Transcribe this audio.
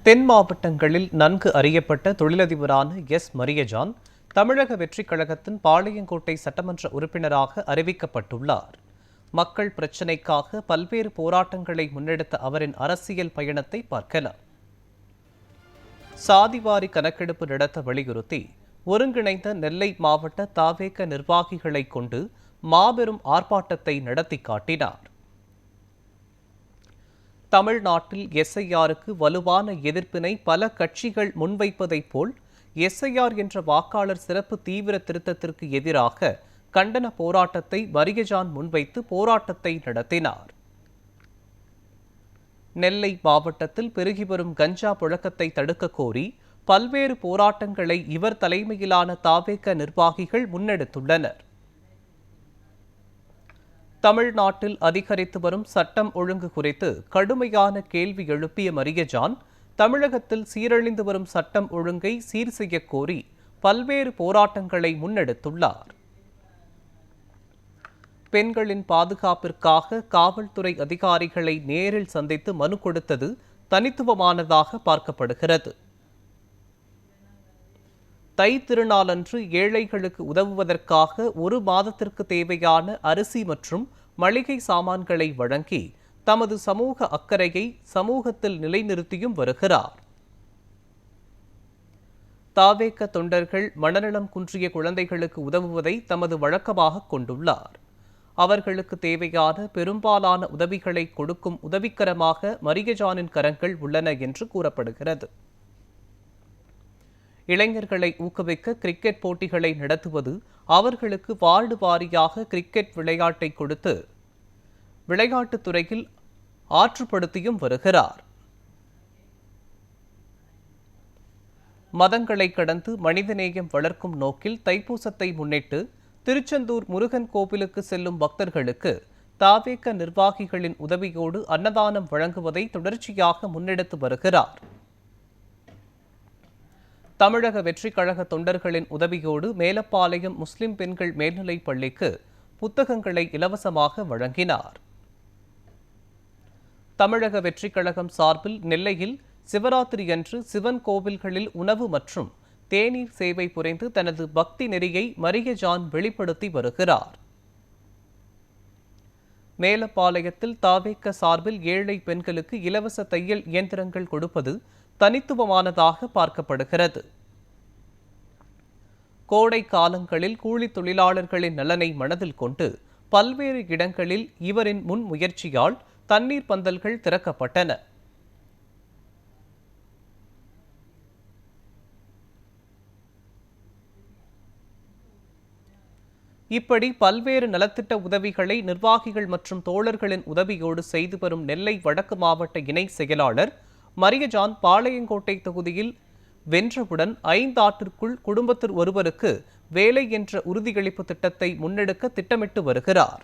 தென் மாவட்டங்களில் நன்கு அறியப்பட்ட தொழிலதிபரான எஸ் மரியஜான் தமிழக வெற்றிக் கழகத்தின் பாளையங்கோட்டை சட்டமன்ற உறுப்பினராக அறிவிக்கப்பட்டுள்ளார். மக்கள் பிரச்சினைக்காக பல்வேறு போராட்டங்களை முன்னெடுத்த அவரின் அரசியல் பயணத்தை பார்க்கலாம். சாதிவாரி கணக்கெடுப்பு நடத்த வலியுறுத்தி ஒருங்கிணைந்த நெல்லை மாவட்ட தவேக நிர்வாகிகளை கொண்டு மாபெரும் ஆர்ப்பாட்டத்தை நடத்தி காட்டினார். தமிழ்நாட்டில் எஸ்ஐஆருக்கு வலுவான எதிர்ப்பினை பல கட்சிகள் முன்வைப்பதைப் போல் எஸ்ஐஆர் என்ற வாக்காளர் சிறப்பு தீவிர திருத்தத்திற்கு எதிராக கண்டன போராட்டத்தை மரியஜான் முன்வைத்து போராட்டத்தை நடத்தினார். நெல்லை மாவட்டத்தில் பெருகி வரும் கஞ்சா புழக்கத்தை தடுக்க கோரி பல்வேறு போராட்டங்களை இவர் தலைமையிலான தவேக நிர்வாகிகள் முன்னெடுத்துள்ளனர். தமிழ்நாட்டில் அதிகரித்து வரும் சட்டம் ஒழுங்கு குறித்து கடுமையான கேள்வி எழுப்பிய மரியஜான் தமிழகத்தில் சீரழிந்து வரும் சட்டம் ஒழுங்கை சீர் செய்ய கோரி பல்வேறு போராட்டங்களை முன்னெடுத்துள்ளார். பெண்களின் பாதுகாப்பிற்காக காவல்துறை அதிகாரிகளை நேரில் சந்தித்து மனு கொடுத்தது தனித்துவமானதாக பார்க்கப்படுகிறது. தை திருநாளன்று ஏழைகளுக்கு உதவுவதற்காக ஒரு மாதத்திற்கு தேவையான அரிசி மற்றும் மளிகை சாமான்களை வழங்கி தமது சமூக அக்கறையை சமூகத்தில் நிலைநிறுத்தியும் வருகிறார். தவேக தொண்டர்கள் மனநலம் குன்றிய குழந்தைகளுக்கு உதவுவதை தமது வழக்கமாக கொண்டுள்ளார். அவர்களுக்கு தேவையான பெரும்பாலான உதவிகளை கொடுக்கும் உதவிக்கரமாக மரியஜானின் கரங்கள் உள்ளன என்று கூறப்படுகிறது. இளைஞர்களை ஊக்குவிக்க கிரிக்கெட் போட்டிகளை நடத்துவது, அவர்களுக்கு வார்டு வாரியாக கிரிக்கெட் விளையாட்டை கொடுத்து விளையாட்டுத் துறையில் ஆற்றுப்படுத்தியும் வருகிறார். மதங்களை கடந்து மனிதநேயம் வளர்க்கும் நோக்கில் தைப்பூசத்தை முன்னிட்டு திருச்செந்தூர் முருகன் கோவிலுக்கு செல்லும் பக்தர்களுக்கு தவேக நிர்வாகிகளின் உதவியோடு அன்னதானம் வழங்குவதை தொடர்ச்சியாக முன்னெடுத்து வருகிறார். தமிழக வெற்றிக் கழக தொண்டர்களின் உதவியோடு மேலப்பாளையம் முஸ்லிம் பெண்கள் மேல்நிலைப் பள்ளிக்கு புத்தகங்களை இலவசமாக வழங்கினார். தமிழக வெற்றிக் கழகம் சார்பில் நெல்லையில் சிவராத்திரி அன்று சிவன் கோவில்களில் உணவு மற்றும் தேநீர் சேவை புரிந்து தனது பக்தி நெறியை மரியஜான் வெளிப்படுத்தி வருகிறார். மேலப்பாளையத்தில் தவேக சார்பில் ஏழை பெண்களுக்கு இலவச தையல் இயந்திரங்கள் கொடுப்பது தனித்துவமானதாக பார்க்கப்படுகிறது. கோடை காலங்களில் கூலி தொழிலாளர்களின் நலனை மனதில் கொண்டு பல்வேறு இடங்களில் இவரின் முன் முயற்சியால் தண்ணீர் பந்தல்கள் திறக்கப்பட்டன. இப்படி பல்வேறு நலத்திட்ட உதவிகளை நிர்வாகிகள் மற்றும் தோழர்களின் உதவியோடு செய்து வரும் நெல்லை வடக்கு மாவட்ட இணை செயலாளர் மரியஜான் பாளையங்கோட்டை தொகுதியில் வென்றவுடன் 5 ஆண்டிற்குள் குடும்பத்தில் ஒருவருக்கு வேலை என்ற உறுதியளிப்பு திட்டத்தை முன்னெடுக்க திட்டமிட்டு வருகிறார்.